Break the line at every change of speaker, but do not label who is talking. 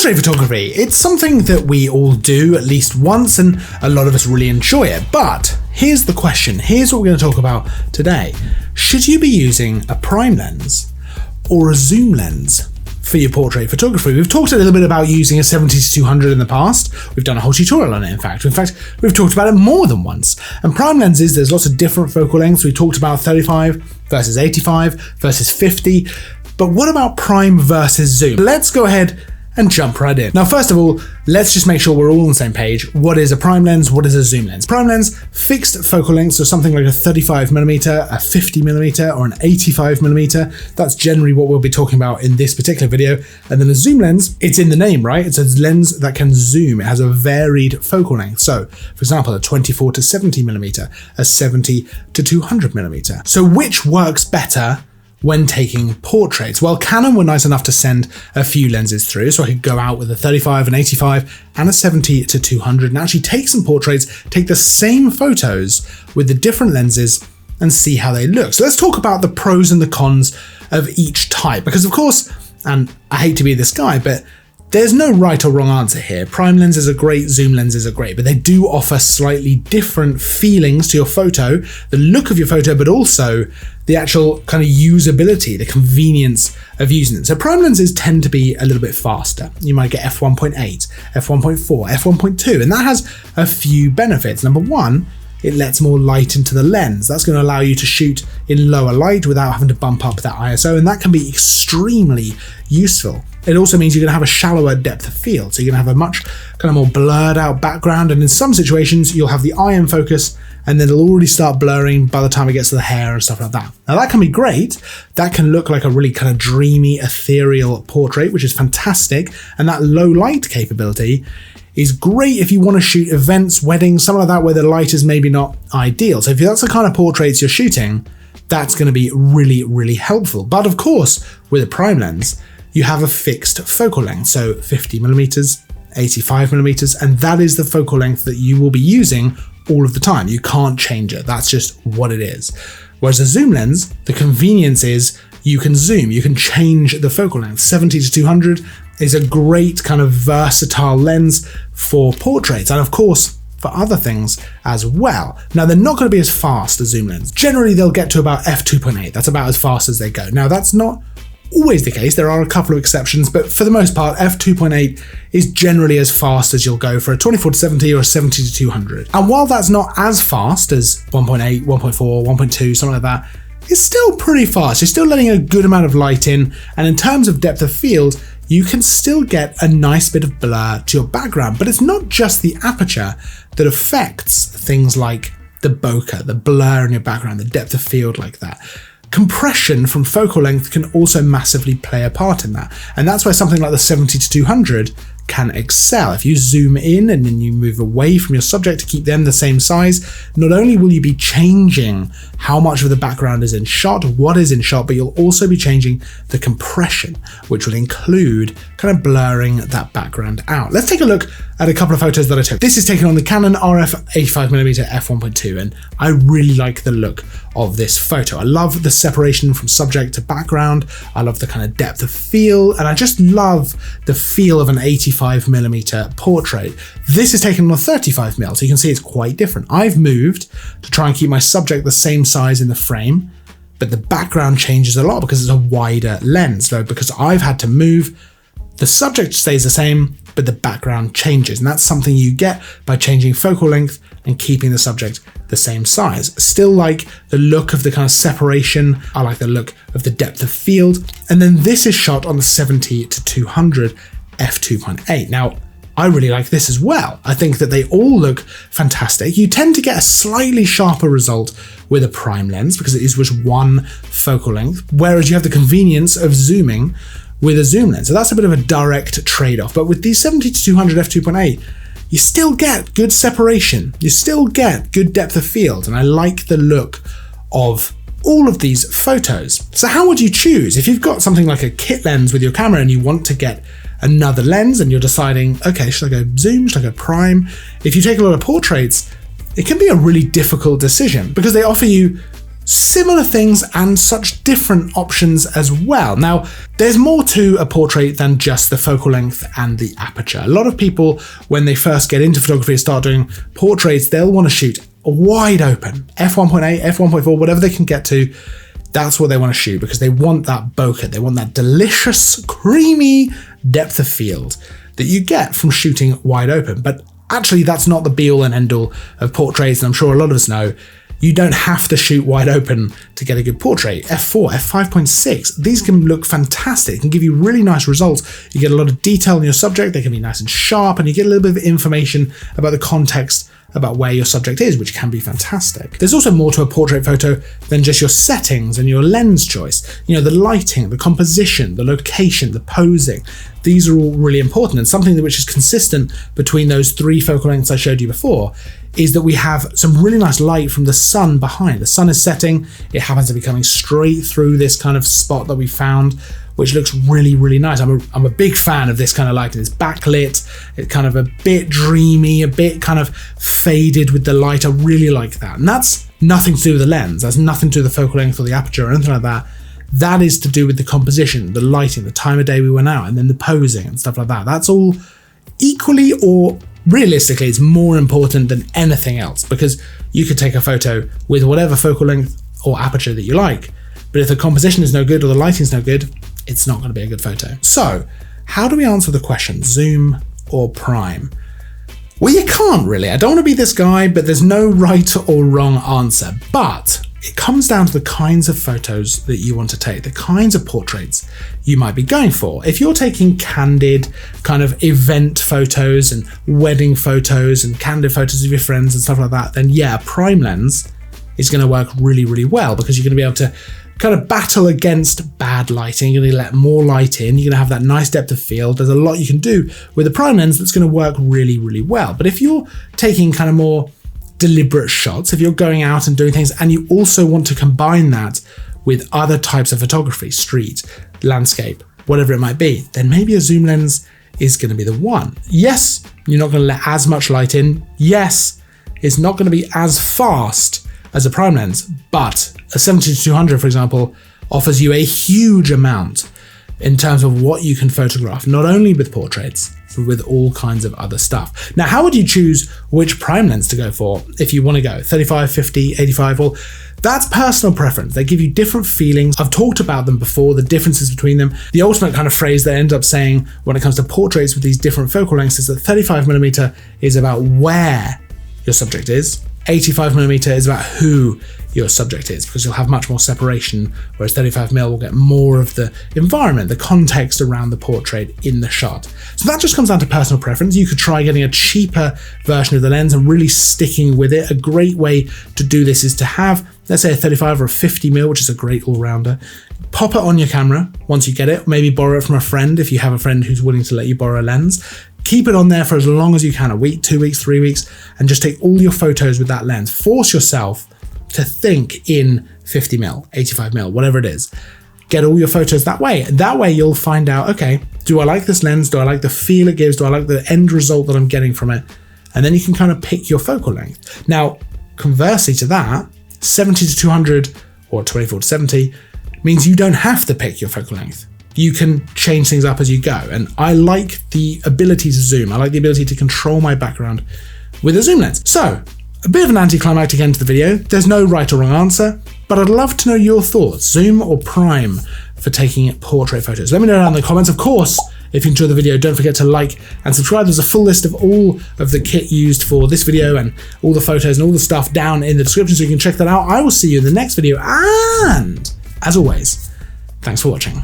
Portrait photography, it's something that we all do at least once and a lot of us really enjoy it. But here's the question, here's what we're going to talk about today. Should you be using a prime lens or a zoom lens for your portrait photography? We've talked a little bit about using a 70-200 in the past. We've done a whole tutorial on it, in fact. We've talked about it more than once. And prime lenses, there's lots of different focal lengths. We talked about 35 versus 85 versus 50. But what about prime versus zoom? Let's go ahead and jump right in. Now, first of all, let's just make sure we're all on the same page. What is a prime lens? What is a zoom lens? Prime lens, fixed focal length, so something like a 35mm, a 50mm, or an 85mm. That's generally what we'll be talking about in this particular video. And then a zoom lens, it's in the name, right? It's a lens that can zoom. It has a varied focal length. So, for example, a 24-70mm, a 70-200mm. So which works better when taking portraits? Well, Canon were nice enough to send a few lenses through, so I could go out with a 35, an 85, and a 70-200 and actually take some portraits, take the same photos with the different lenses and see how they look. So let's talk about the pros and the cons of each type, because of course, and I hate to be this guy, but there's no right or wrong answer here. Prime lenses are great, zoom lenses are great, but they do offer slightly different feelings to your photo, the look of your photo, but also the actual kind of usability, the convenience of using them. So prime lenses tend to be a little bit faster. You might get f1.8, f1.4, f1.2, and that has a few benefits. Number one, it lets more light into the lens. That's going to allow you to shoot in lower light without having to bump up that ISO, and that can be extremely useful. It also means you're going to have a shallower depth of field, so you're going to have a much kind of more blurred out background, and in some situations you'll have the eye in focus and then it'll already start blurring by the time it gets to the hair and stuff like that. Now that can be great, that can look like a really kind of dreamy, ethereal portrait, which is fantastic, and that low light capability is great if you want to shoot events, weddings, something like that where the light is maybe not ideal. So if that's the kind of portraits you're shooting, that's going to be really, really helpful. But of course, with a prime lens, you have a fixed focal length, so 50mm, 85mm, and that is the focal length that you will be using all of the time. You can't change it. That's just what it is. Whereas a zoom lens, the convenience is you can zoom, you can change the focal length. 70-200 is a great kind of versatile lens for portraits, and of course for other things as well. Now they're not going to be as fast as zoom lens. Generally they'll get to about f2.8. That's about as fast as they go. Now that's not always the case, there are a couple of exceptions, but for the most part f2.8 is generally as fast as you'll go for a 24-70 or a 70-200. And while that's not as fast as 1.8, 1.4, 1.2, something like that, it's still pretty fast. You're still letting a good amount of light in, and in terms of depth of field, you can still get a nice bit of blur to your background. But it's not just the aperture that affects things like the bokeh, the blur in your background, the depth of field like that. Compression from focal length can also massively play a part in that. And that's where something like the 70-200 can excel. If you zoom in and then you move away from your subject to keep them the same size, not only will you be changing how much of the background is in shot, what is in shot, but you'll also be changing the compression, which will include kind of blurring that background out. Let's take a look at a couple of photos that I took. This is taken on the Canon RF 85mm f1.2, and I really like the look of this photo. I love the separation from subject to background. I love the kind of depth of field, and I just love the feel of an 85mm portrait. This is taken on a 35mm, so you can see it's quite different. I've moved to try and keep my subject the same size in the frame, but the background changes a lot because it's a wider lens. So because I've had to move, the subject stays the same, but the background changes. And that's something you get by changing focal length and keeping the subject the same size. Still like the look of the kind of separation. I like the look of the depth of field. And then this is shot on the 70-200 f2.8. Now, I really like this as well. I think that they all look fantastic. You tend to get a slightly sharper result with a prime lens because it is just one focal length, whereas you have the convenience of zooming with a zoom lens. So that's a bit of a direct trade-off. But with these 70-200 f2.8, you still get good separation. You still get good depth of field. And I like the look of all of these photos. So how would you choose? If you've got something like a kit lens with your camera and you want to get another lens and you're deciding, okay, should I go zoom? Should I go prime? If you take a lot of portraits, it can be a really difficult decision because they offer you similar things and such different options as well. Now, there's more to a portrait than just the focal length and the aperture. A lot of people, when they first get into photography and start doing portraits, they'll want to shoot wide open, f1.8, f1.4, whatever they can get to. That's what they want to shoot because they want that bokeh. They want that delicious, creamy depth of field that you get from shooting wide open. But actually, that's not the be-all and end-all of portraits, and I'm sure a lot of us know you don't have to shoot wide open to get a good portrait. f4, f5.6, these can look fantastic, can give you really nice results. You get a lot of detail in your subject, they can be nice and sharp, and you get a little bit of information about the context about where your subject is, which can be fantastic. There's also more to a portrait photo than just your settings and your lens choice. You know, the lighting, the composition, the location, the posing. These are all really important, and something which is consistent between those three focal lengths I showed you before is that we have some really nice light from the sun behind. The sun is setting, it happens to be coming straight through this kind of spot that we found, which looks really, really nice. I'm a big fan of this kind of lighting. It's backlit, it's kind of a bit dreamy, a bit kind of faded with the light. I really like that. And that's nothing to do with the lens. That's nothing to do with the focal length or the aperture or anything like that. That is to do with the composition, the lighting, the time of day we went out, and then the posing and stuff like that. That's all equally, or realistically, it's more important than anything else, because you could take a photo with whatever focal length or aperture that you like, but if the composition is no good or the lighting is no good, it's not going to be a good photo. So how do we answer the question, zoom or prime? Well, you can't really. I don't want to be this guy, but there's no right or wrong answer. But it comes down to the kinds of photos that you want to take, the kinds of portraits you might be going for. If you're taking candid kind of event photos and wedding photos and candid photos of your friends and stuff like that, then yeah, a prime lens is going to work really, really well, because you're going to be able to kind of battle against bad lighting. You're going to let more light in. You're going to have that nice depth of field. There's a lot you can do with a prime lens that's going to work really, really well. But if you're taking kind of more deliberate shots, if you're going out and doing things and you also want to combine that with other types of photography, street, landscape, whatever it might be, then maybe a zoom lens is going to be the one. Yes, you're not going to let as much light in. Yes, it's not going to be as fast as a prime lens, but a 70-200, for example, offers you a huge amount in terms of what you can photograph, not only with portraits, but with all kinds of other stuff. Now, how would you choose which prime lens to go for if you want to go 35, 50, 85? Well, that's personal preference. They give you different feelings. I've talked about them before, the differences between them. The ultimate kind of phrase they end up saying when it comes to portraits with these different focal lengths is that 35mm is about where your subject is. 85mm is about who your subject is, because you'll have much more separation, whereas 35mm will get more of the environment, the context around the portrait in the shot. So that just comes down to personal preference. You could try getting a cheaper version of the lens and really sticking with it. A great way to do this is to have, let's say, a 35 or a 50mm, which is a great all-rounder. Pop it on your camera once you get it, maybe borrow it from a friend if you have a friend who's willing to let you borrow a lens. Keep it on there for as long as you can, a week, 2 weeks, 3 weeks, and just take all your photos with that lens. Force yourself to think in 50mm, 85mm, whatever it is. Get all your photos that way. That way you'll find out, okay, do I like this lens? Do I like the feel it gives? Do I like the end result that I'm getting from it? And then you can kind of pick your focal length. Now, conversely to that, 70-200 or 24-70 means you don't have to pick your focal length. You can change things up as you go. And I like the ability to zoom. I like the ability to control my background with a zoom lens. So, a bit of an anticlimactic end to the video. There's no right or wrong answer, but I'd love to know your thoughts. Zoom or prime for taking portrait photos? Let me know down in the comments. Of course, if you enjoyed the video, don't forget to like and subscribe. There's a full list of all of the kit used for this video and all the photos and all the stuff down in the description, so you can check that out. I will see you in the next video. And as always, thanks for watching.